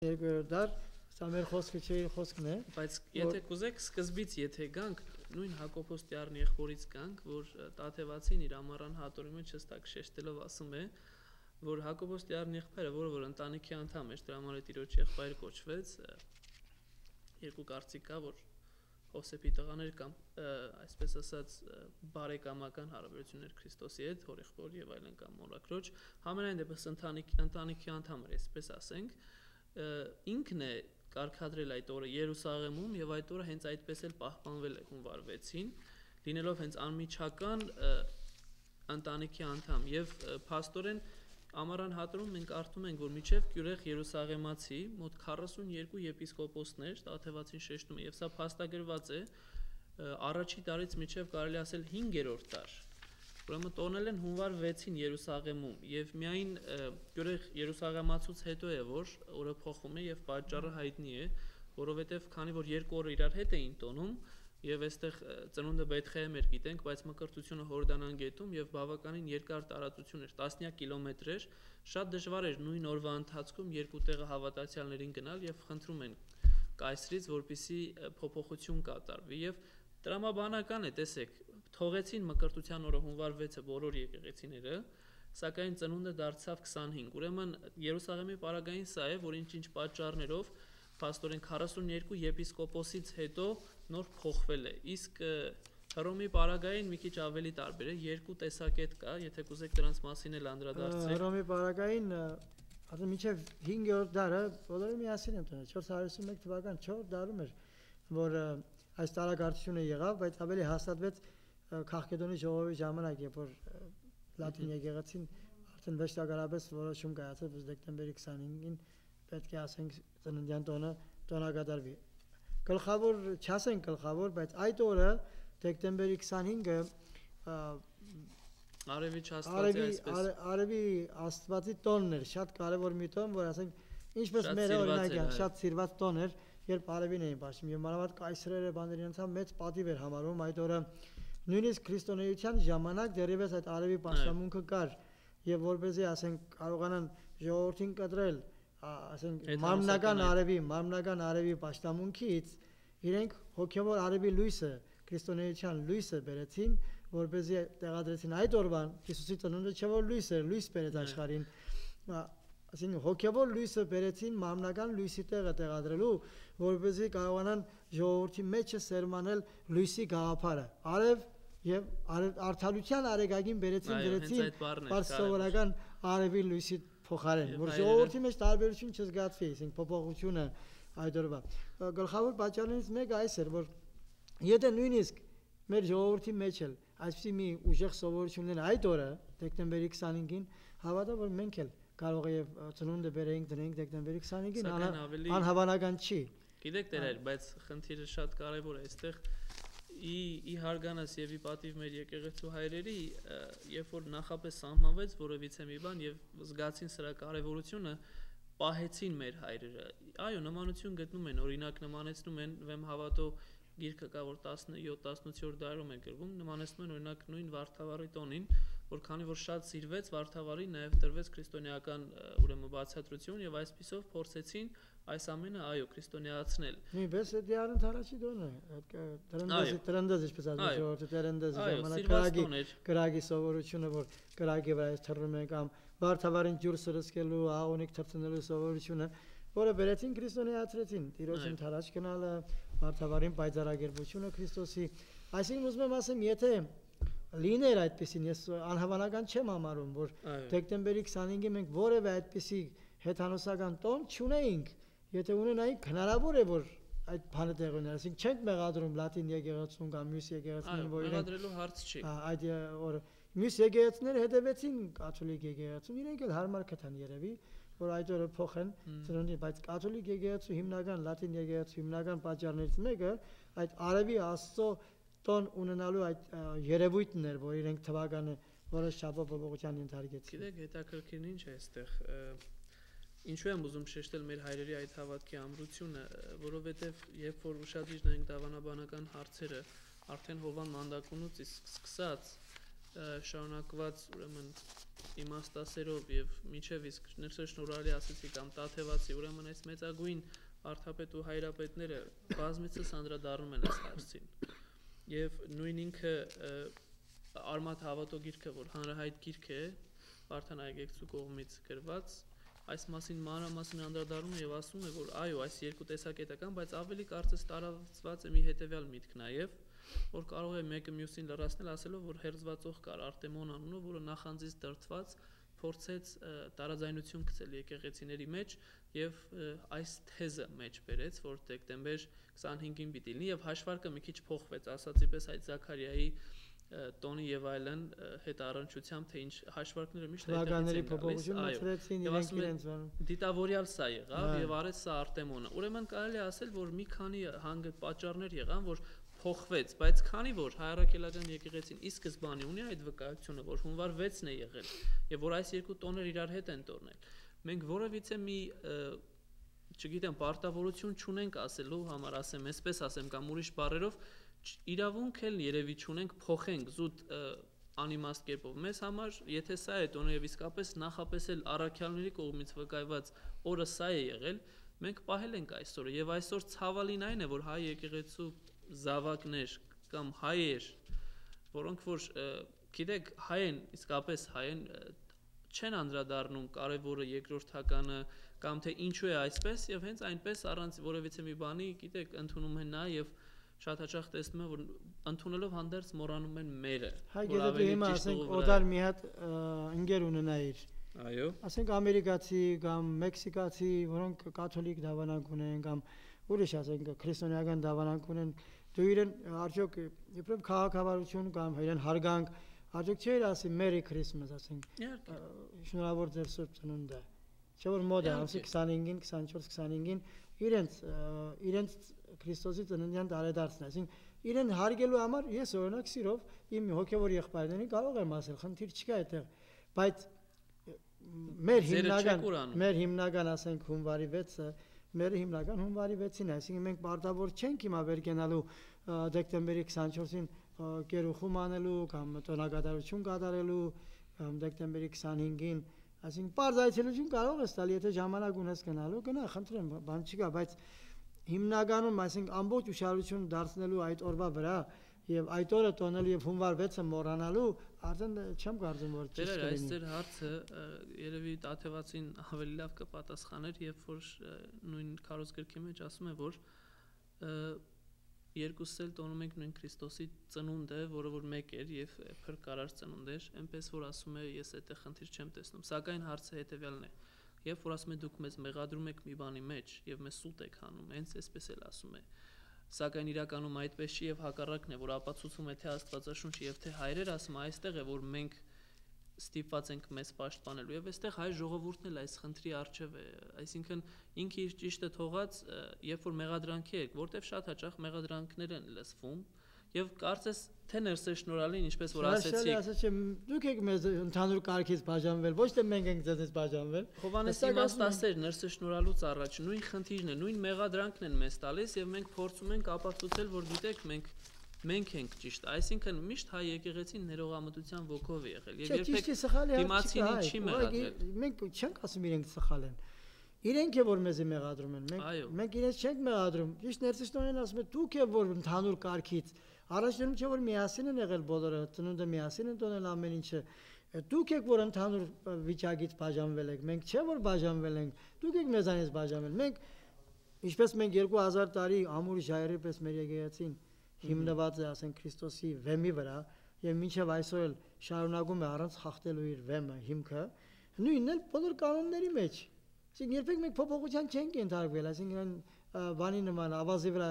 Երկրորդ դար, սա մեր խոսքը չէ, խոսքն է։ Բայց եթե կուզեք սկզբից եթե գանք, նույն Հակոբոս Տյառն եղբորից գանք, որ Տաթևացին իր ամառան հատորի մեջ հստակ շեշտելով ասում է, որ Հակոբոս Տյառն եղբայրը, որը որ ընտանիքի անդամ էր, դրա համար է Տիրոջ եղբայր կոչվեց, երկու կարծիք կա, որ Հովսեփի տղաներ կամ այսպես ասած բարեկամական հարաբերություններ Քրիստոսի հետ, հորեղբոր եւ այլն կամ մորաքրոջ, համենայն դեպս ընտանիքի անդամ էր, այսպես ասենք, ինքն է կարգադրել այդ օրը Երուսաղեմում եւ այդ օրը հենց այդպես էլ պահպանվել է հունվար 6-ին, լինելով հենց անմիջական ընտանիքի անդամ եւ փաստորեն ամառան հատորում մենք կարդում ենք, որ միջև Կյուրեղ Երուսաղեմացի մոտ 42 եպիսկոպոսներ Տաթևացին շեշտում է եւ սա փաստագրված է առաջի տարից միջև կարելի ասել 5-րդ դար։ Ուրեմն տոնել են հունվար 6-ին Երուսաղեմում եւ միայն Կյուրեղ Երուսաղեմացուց հետո է որ օրը փոխվում է եւ պատճառը հայտնի է, որովհետեւ քանի որ երկու օրը իրար հետ էին տոնում եւ այստեղ ծնունդը Բեթխեհեմ էր գիտենք, բայց մկրտությունը Հորդանան գետում եւ բավականին երկար տարածություն էր, տասնյակ կիլոմետր էր, շատ դժվար էր նույն օրվա ընթացքում երկու տեղը հավատացյալներին գնալ եւ խնդրում են կայսրից, որպեսզի փոփոխություն կատարվի եւ տրամաբանական է, տեսեք, թողեցին մկրտության օրը հունվար 6-ը բոլոր եկեղեցիները, սակայն ծնունդը դարձավ 25, ուրեմն Երուսաղեմի պարագային սա է, որ ինչ պատճառներով փաստորեն 42 եպիսկոպոսից հետո նոր փոխվել է, իսկ Հռոմի պարագային մի քիչ ավելի տարբեր է, երկու տեսակետ կա, եթե կուզեք դրանց մասին էլ անդրադարձեք։ Հռոմի պարագային ասում մինչև 5-րդ դարը բոլորը միասին են տոնել, 451 թվական 4 դարում էր, որ այս տարակարծությունը եղավ, բայց ավելի հաստատվեց Քաղկեդոնի ժողովի ժամանակ, երբ որ Լատին եկեղեցին արդեն վեճտակարապես որոշում կայացավ, որ դեկտեմբերի 25-ին պետք է ասենք ծննդյան տոնը տոնակատարվի։ Գլխավոր, չասենք գլխավոր, բայց այդ օրը դեկտեմբերի 25-ը Արևի Աստվածի այսպես Արևի Աստվածի տոնն էր, շատ կարևոր մի տոն, որ ասենք ինչպես մեր օրինակ է, շատ սիրված տոն էր, երբ Արևին էին պաշտում եւ մանավանդ կայսրերը բաների անցավ մեծ պատիվ էր համարվում այդ օրը։ Նույնիսկ քրիստոնեության ժամանակ դեռևս այդ Արևի պաշտամունքը կար եւ որպեսզի ասենք կարողանան ժողովրդին կտրել ասենք մարմնական արևի պաշտամունքից իրենք հոգևոր արևի լույսը քրիստոնեության լույսը բերեցին որպեսզի տեղադրեցին այդ օրվան Հիսուսի ծնունդը չէ որ լույս էր լույս բերեց աշխարհին ասենք հոգևոր լույսը բերեցին մարմնական լույսի տեղը տեղադրելու որպեսզի կարողանան ժողովրդի մեջը սերմանել լույսի գաղափարը արև եւ արդարության արեգակին բերեցին բարձրորական արևի լույսի փոխարեն, որ ժողովրդի մեջ տարբերություն չզգացվի, ասենք փոփոխությունը այդ օրվա։ Գլխավոր պատճառներից մեկը այս էր, որ եթե նույնիսկ մեր ժողովրդի մեջ էլ այսպիսի մի ուժեղ սովորություն լինի այդ օրը, դեկտեմբերի 25-ին, հավատա որ մենք էլ կարող է ծնունդը բերենք դնենք դեկտեմբերի 25-ին, անհավանական չի։ Գիտեք դերեր, բայց խնդիրը շատ կարևոր է այստեղ ի հարգանս եւ ի պատիվ մեր եկեղեցու հայրերի, երբ որ նախապես սահմանվեց որևիցե մի բան եւ զգացին սրա կարեւորությունը, պահեցին մեր հայրերը։ Այո, նմանություն գտնում են, օրինակ նմանեցնում են Վեմ հավատո գիրքը կա, որ 17-18-րդ դարում է գրվում, նմանեցնում են օրինակ նույն Վարդավառի տոնին, որ քանի որ շատ սիրվեց Վարդավառին, նաեւ տրվեց քրիստոնեական ուրեմն բացատրություն եւ այսպիսով փորձեցին այս ամենը այո քրիստոնեացնել։ Նույնպես է դիարն թարաչի դոնը, տրնդեզ ինչպես ասում ժողովուրդը տրնդեզ ժամանակ գրագի սովորությունը, որ գրագի վրա թռնում են կամ Վարդավառին ջուր սրսկելու, աղոնիկ թրծնելու սովորությունը, որը բերեցին քրիստոնեացրեցին, Տիրոջին թարաչ գնալը, Վարդավառին պայծառագերբությունը Քրիստոսի։ Այսինքն ուզում եմ ասեմ, եթե լիներ այդպեսին, ես անհավանական չեմ համարում, որ դեկտեմբերի 25-ին մենք որևէ այդպիսի հեթանոսական տոն չունեինք, եթե ունենայինք հնարավոր է որ այդ բանը տեղ ուներ, ասենք չենք մեղադրում Լատին եկեղեցուն կամ մյուս եկեղեցիներին, որ մեղադրելու հարց չի։ Այդ օրը մյուս եկեղեցիները հետևեցին կաթոլիկ եկեղեցուն, իրենք էլ հարմար կթան երևի, որ այդ օրը փոխեն ծնունդին, բայց կաթոլիկ եկեղեցու հիմնական Լատին եկեղեցու հիմնական պատճառներից մեկը այդ Արևի Աստծո տոն ունենալու այդ երևույթն էր, որ իրենք թվականը որոշ չափով փոփոխության ենթարկեցին։ Գիտեք, հետաքրքիրն ինչ է այստեղ։ Ինչու եմ ուզում շեշտել մեր հայրերի այդ հավատքի ամրությունը, որովհետև երբ որ ուշադիր նայենք դավանաբանական հարցերը, արդեն Հովան Մանդակունուց սկսած շարունակված ուրեմն իմաստասերով եւ միջև իսկ ներսեշնորհալի ասեցի կամ տաթևացի ուրեմն այս մեծագույն արդապետ ու հայրապետները բազմիցս անդրադառնում են այս հարցին եւ նույն ինքը Արմատ հավատո գիրքը որ հանրահայտ գիրք է Վարդան Այգեկցու կողմից գրված այս մասին մանրամասն անդրադառնում եւ ասում է որ այո այս երկու տեսակետական բայց ավելի կարծես տարածված է մի հետեւյալ միտք նաեւ որ կարող է մեկը մյուսին լրացնել ասելով որ հերձվածող կար Արտեմոն անունով որը նախանձից դրդված փորձեց տարաձայնություն գցել եկեղեցիների մեջ եւ այս թեզը մեջ բերեց որ դեկտեմբեր 25-ին պիտի լինի եւ հաշվարկը մի քիչ փոխվեց ասացի պես այդ Զաքարիայի տոնի եւ այլն հետ առնչությամբ թե ինչ հաշվարկները միշտ այդտեղից են փոփոխություն մտցրեցին իրենք իրենց դիտավորյալ սա եղավ եւ արեց սա Արտեմոնը ուրեմն կարելի է ասել որ մի քանի պատճառներ եղան որ փոխվեց բայց քանի որ հայրաքելական եկեղեցին ի սկզբանե ունի այդ վկայությունը որ հունվար 6-ն է եղել եւ որ այս երկու տոները իրար հետ են տորնել մենք որևիցե մի չգիտեմ պարտավորություն չունենք ասելու համար ասեմ այսպես ասեմ կամ ուրիշ բառերով իրավունք էլ երևի չունենք փոխենք զուտ անիմաստ կերպով մեզ համար եթե սա է տոնը եւ իսկապես նախապես էլ առաքյալների կողմից վկայված օրը սա է եղել մենք պահել ենք այսօրը եւ այսօր ցավալին այն է որ հայ եկեղեցու զավակներ կամ հայեր որոնք որ գիտեք հայ են իսկապես հայ են չեն անդրադառնում կարևորը երկրորդականը կամ թե ինչու է այսպես եւ հենց այնպես առանց որևիցե մի բանի գիտեք ընդունում են նա եւ շատ հաճախ տեսնում եմ որ ընդունելով հանդերձ մոռանում են մերը հայ գետը հիմա ասենք օդար մի հատ ընկեր ունենայիր այո ասենք ամերիկացի կամ մեքսիկացի որոնք կաթոլիկ դավանանք ունեն կամ ուրիշ ասենք քրիստոնեական դավանանք ունեն դու իրեն արդյոք իբրև քաղաքավարություն կամ իրեն հարգանք արդյոք չէր ասի Merry Christmas ասենք շնորհավոր ձեր Սուրբ Ծնունդը չէ որ մոդ է ամսի 25-ին 24-25-ին իրենց Քրիստոսի ծննդյան տարեդարձն է այսինքն իրեն հարգելու համար ես օրինակ սիրով իմ հոգևոր եղբայրներին կարող եմ ասել խնդիր չկա այդտեղ բայց մեր հիմնական ասենք հունվարի 6-ը մեր հիմնական հունվարի 6-ին է այսինքն մենք պարտավոր չենք հիմա վեր գնալու դեկտեմբերի 24-ին կերուխում անելու կամ տոնակատարություն կատարելու կամ դեկտեմբերի 25-ին այսինքն պարզ այցելություն կարող ես տալ եթե ժամանակ ունես գնալու գնա խնդրեմ բան չկա բայց հիմնականում այսինքն ամբողջ ուշադրություն դարձնելու այդ օրվա վրա եւ այդ օրը տոնելու եւ հունվար 6-ը մոռանալու արդեն չեմ կարծում որ ճիշտ է այս ձեր հարցը երևի տաթևացին ավելի լավ կպատասխաներ երբ որ նույն քարոզգրքի մեջ ասում է որ երկուսս էլ տոնում ենք նույն Քրիստոսի ծնունդը որը որ մեկ էր եւ փրկարար ծնունդ էր այնպես որ ասում է ես այդտեղ խնդիր չեմ տեսնում սակայն հարցը հետեւյալն է երբ որ ասում է դուք մեզ մեղադրում եք մի բանի մեջ եւ մեզ սուտ եք հանում հենց այսպես էլ ասում է սակայն իրականում այդպես չի եւ հակառակն է որ ապացուցում է թե Աստվածաշունչը եւ թե հայրեր ասում այստեղ է որ մենք ստիպված ենք մեզ պաշտպանելու եւ այստեղ հայ ժողովուրդն էլ այս խնդրի առջեւ է այսինքն ինքը իր ճիշտը թողած երբ որ մեղադրանքի է որտեվ շատ հաճախ մեղադրանքներ են լսվում եւ կարծես թե ներսեշնորհալին ինչպես որ ասեցիք դուք եք մեզ ընդհանուր կարգից բաժանվել ոչ թե մենք ենք ձեզ բաժանվել Հովհաննեսի իմաստասեր ներսեշնորհալուց առաջ նույն խնդիրն է նույն մեղադրանքն են մեզ տալիս եւ մենք փորձում ենք ապացուցել որ գիտեք մենք ենք ճիշտ այսինքն միշտ հայ եկեղեցին ներողամտության ոգով է եղել եւ երբեք դիմացինին չի մեղադրել մենք չենք ասում իրենք սխալ են իրենք է որ մեզ մեղադրում են մենք իրենց չենք մեղադրում ճիշտ ներսեշնորհալն ասում է դուք եք որ ընդհանուր կարգից Առաջնում չէ որ միասին են եղել բոլորը, ծնունդը միասին են տոնել ամեն ինչը։ Դուք եք որ ընդհանուր վիճակից բաժանվել եք, մենք չէ որ բաժանվել ենք, դուք եք մեզանից բաժանվել։ Մենք ինչպես մենք 2000 տարի ամուր ժայռի պես մեր եկեղեցին հիմնված է, ասենք Քրիստոսի վեմի վրա, եւ մինչեւ այսօր էլ շարունակում է առանց խախտելու իր վեմը, հիմքը, նույնն էլ բոլոր կանոնների մեջ։ Այսինքն երբեք մենք փոփոխության չենք ենթարկվել, այսինքն բանի նման ավազի վրա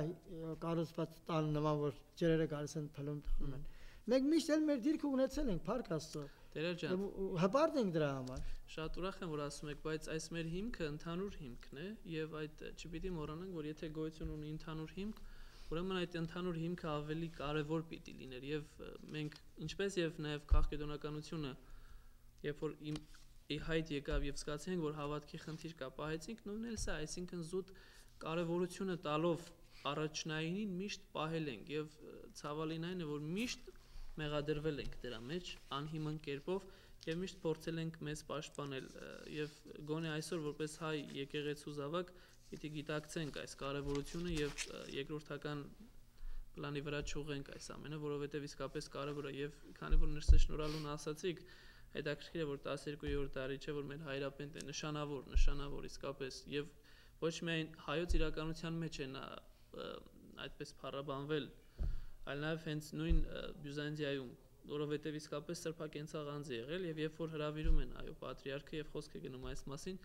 կառուցված տան նման որ ջրերը գալիս են փլում տանում են մենք միշտ էլ մեր դիրքը ունեցել ենք փառք Աստծո Տեր ջան հպարտ ենք դրա համար շատ ուրախ եմ որ ասում եք բայց այս մեր հիմքը ընդհանուր հիմքն է եւ այդ չպիտի մոռանանք որ եթե գոյություն ունի ընդհանուր հիմք ուրեմն այդ ընդհանուր հիմքը ավելի կարեւոր պիտի լիներ եւ մենք ինչպես եւ նաեւ քաղաքգիտոնականությունը երբ որ ի հայտ եկավ եւ զգացինք որ հավատքի խնդիր կա պահեցինք նույնն էլ սա այսինքն զուտ կարևորությունը տալով առաջնայինին միշտ պահել ենք եւ ցավալին այն է որ միշտ մեղադրվել ենք դրա մեջ անհիմն կերպով եւ միշտ փորձել ենք մեզ պաշտպանել եւ գոնե այսօր որպես հայ եկեղեցու զավակ պիտի գիտակցենք այս կարեւորությունը եւ երկրորդական պլանի վրա չուղենք այս ամենը, որովհետեւ իսկապես կարեւոր է եւ քանի որ ներսե շնորհալուն ասացիք, հետաքրքիր է որ 12-րդ դարի չէ որ մեր հայրապետն է նշանավոր իսկապես եւ ոչ միայն հայոց իրականության մեջ է նա այդպես փառաբանվել, այլ նաեւ հենց նույն Բյուզանդիայում, որովհետեւ իսկապես սրբակենցաղ անձ է եղել եւ երբ որ հրավիրում են այո պատրիարքը եւ խոսքը գնում այս մասին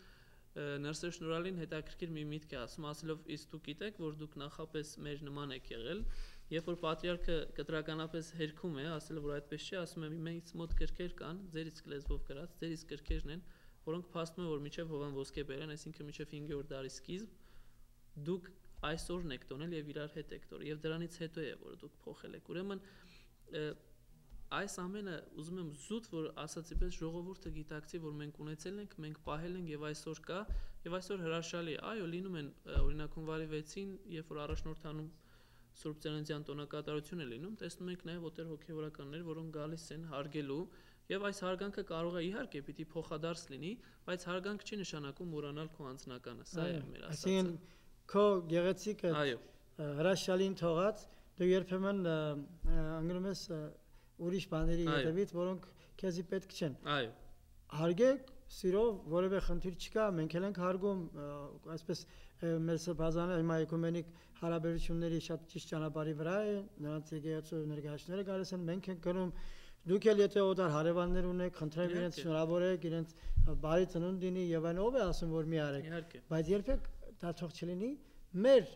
Ներսե շնորհալին հետաքրքիր մի միտք է ասում, ասելով իսկ դուք գիտեք, որ դուք նախապես մեր նման եք եղել, երբ որ պատրիարքը կտրականապես հերքում է, ասելով որ այդպես չի, ասում է մենք մոտ գրքեր կան, ձեր իսկ լեզվով գրած, ձեր իսկ գրքերն են, որոնք փաստում են որ մինչև Հովան Ոսկեբերյան, այսինքն մինչև 5-րդ դարի սկիզբ դուք այսօրն եք տոնել եւ իրար հետ եք տոնել եւ դրանից հետո է որ դուք փոխել եք։ Ուրեմն այս ամենը ուզում եմ զուտ որ ասացի պես ժողովուրդը գիտակցի որ մենք ունեցել ենք, մենք պահել ենք եւ այսօր կա եւ այսօր հրաշալի է։ Այո, լինում են օրինակ հունվարի 6-ին, երբ որ առաջնորդանում Սուրբ Ծննդյան տոնակատարություն է լինում, տեսնում ենք նաեւ օտեր հոգեվորականներ, որոնք գալիս են հարգելու եւ այս հարգանքը կարող է իհարկե պիտի փոխադարձ լինի, բայց հարգանք չի նշանակում մոռանալ քո անձնականը, սա է մեր ասածը։ Այսինքն քո գեղեցիկը հրաշալին թողած դու երբեմն անգնում ես ուրիշ բաների հետևից, որոնք քեզի պետք չեն։ Այո։ Հարգեք, սիրով, որևէ խնդիր չկա, մենք էլ ենք հարգում, այսպես մեր սրբազանը հիմա էկումենիկ հարաբերությունների շատ ճիշտ ճանապարհի վրա է, նրանց եկեղեցու ներկայացուցիչները գալիս են, մենք ենք գնում, դուք էլ եթե օտար հարևաններ ունեք, խնդրեմ իրենց շնորհավորեք, իրենց բարի ծնունդ լինի եւ այն ով է ասում որ մի արեք, բայց երբեք դա թող չլինի մեր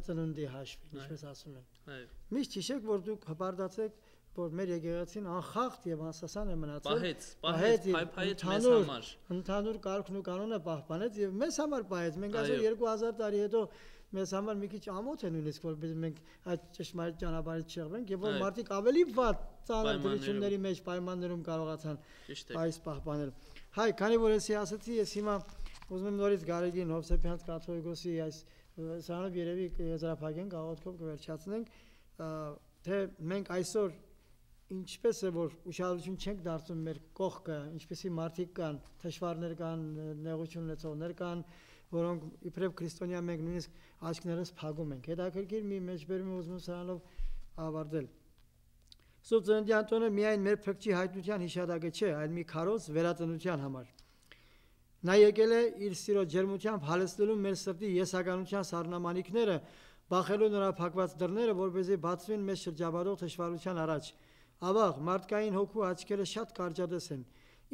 ծնունդի հաշվին, ինչպես ասում են։ Այո։ Միշտ հիշեք, որ դուք հպարտացեք որ մեր եկեղեցին անխախտ եւ անսասան է մնացել, պահեց մեզ համար, ընդհանուր կարգն ու կանոնը պահպանեց եւ մեզ համար պահեց։ Մենք այսօր 2000 տարի հետո մեզ համար մի քիչ ամոթ է նույնիսկ որպես մենք այդ ճշմարիտ ճանապարհից չեղվենք եւ որ մարդիկ ավելի վատ ծանր դրությունների մեջ պայմաններում կարողացան այս պահպանել։ Հայ, քանի որ ես ասացի, ես հիմա ուզում եմ նորից Գարեգին Հովսեփյանց կաթողիկոսի այս սրանով երևի եզրափակենք, աղոթքով կվերջացնենք, թե մենք այսօր ինչպես է որ ուշադրություն չենք դարձնում մեր կողքը, ինչպեսի մարդիկ կան, թշվառներ կան, նեղություն ունեցողներ կան, որոնք իբրև քրիստոնյա մենք նույնիսկ աչքներս փակում ենք։ Հետաքրքիր մի մեջբերում ուզում սրանով ավարտել։ Սուրբ Ծննդյան տոնը միայն մեր փրկչի հայտնության հիշատակը չէ, այլ մի քարոզ վերածնության համար։ Նա եկել է իր սիրո ջերմությամբ հալեցնելու մեր սրտի եսականության սառնամանիքները, բախելու նրա փակված դռները, որպեսզի բացվեն մեզ շրջապատող թշվառության առաջ։ Ավաղ, մարդկային հոգու աչքերը շատ կարճատես են։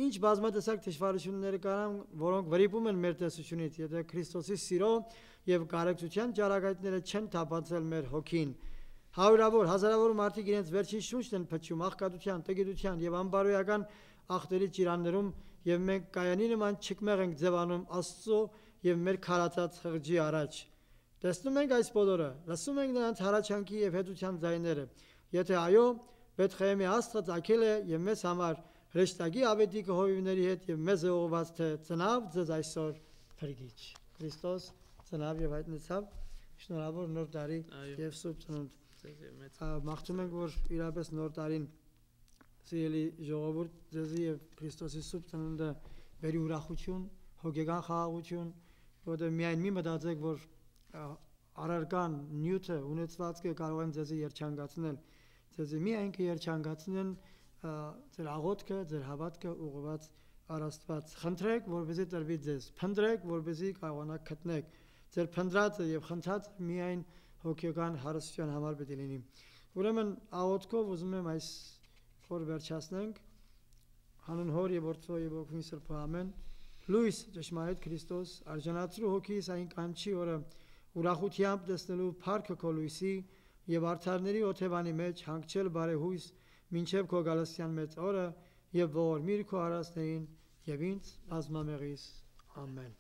Ինչ բազմատեսակ թշվառություններ կան, որոնք վրիպում են մեր տեսությունից, եթե Քրիստոսի սիրո եւ կարեկցության ճառագայթները չեն թափանցել մեր հոգին։ Հարյուրավոր, հազարավոր մարդիկ իրենց վերջին շունչն են փչում աղքատության, տգիտության եւ անբարոյական ախտերի ճիրաններում եւ մենք կայանի նման չկմեղ ենք ձևանում Աստծո եւ մեր քարացած խղճի առաջ։ Տեսնում ենք այս բոլորը, լսում ենք նրանց հառաչանքի եւ հետության ձայները։ Եթե այո, Բեթխեհեմի Աստղը ծագել է եւ մեզ համար հրեշտակի ավետիքը հովիվների հետ եւ մեզ է ուղղված թե ծնավ ձեզ այսօր փրկիչ։ Քրիստոս ծնավ եւ հայտնեցավ, շնորհավոր նոր տարի եւ սուրբ ծնունդ։ Մաղթում ենք որ իրապես նոր տարին սիրելի ժողովուրդ ձեզի եւ Քրիստոսի սուրբ ծնունդը բերի ուրախություն, հոգեկան խաղաղություն, որտեղ միայն մի մտածեք որ առարկան նյութը ունեցվածքը կարող են ձեզի երջանկացնել, ձեզի միայն կերջանկացնեն ձեր աղոթքը, ձեր հավատքը ուղղված առ Աստված։ Խնդրեք, որպեսզի տրվի ձեզ, փնտրեք, որպեսզի կարողանաք գտնեք։ Ձեր փնտրածը եւ խնդրածը միայն հոգեկան հարստության համար պետք է լինի։ Ուրեմն աղոթքով ուզում եմ այս խոր վերջացնենք։ Հանուն Հոր եւ Որդու եւ Ոգու Սրբո ամեն։ Լույս ճշմարիտ Քրիստոս, արժանացրու հոգիս այն կանչի օրը ուրախությամբ տեսնելու փառքը քո լույսի եւ արդարների օթևանի մեջ հանգչել բարեհույս մինչև քո գալստյան մեծ օրը եւ ողորմիր քո արասներին եւ ինձ բազմամեղիս ամեն։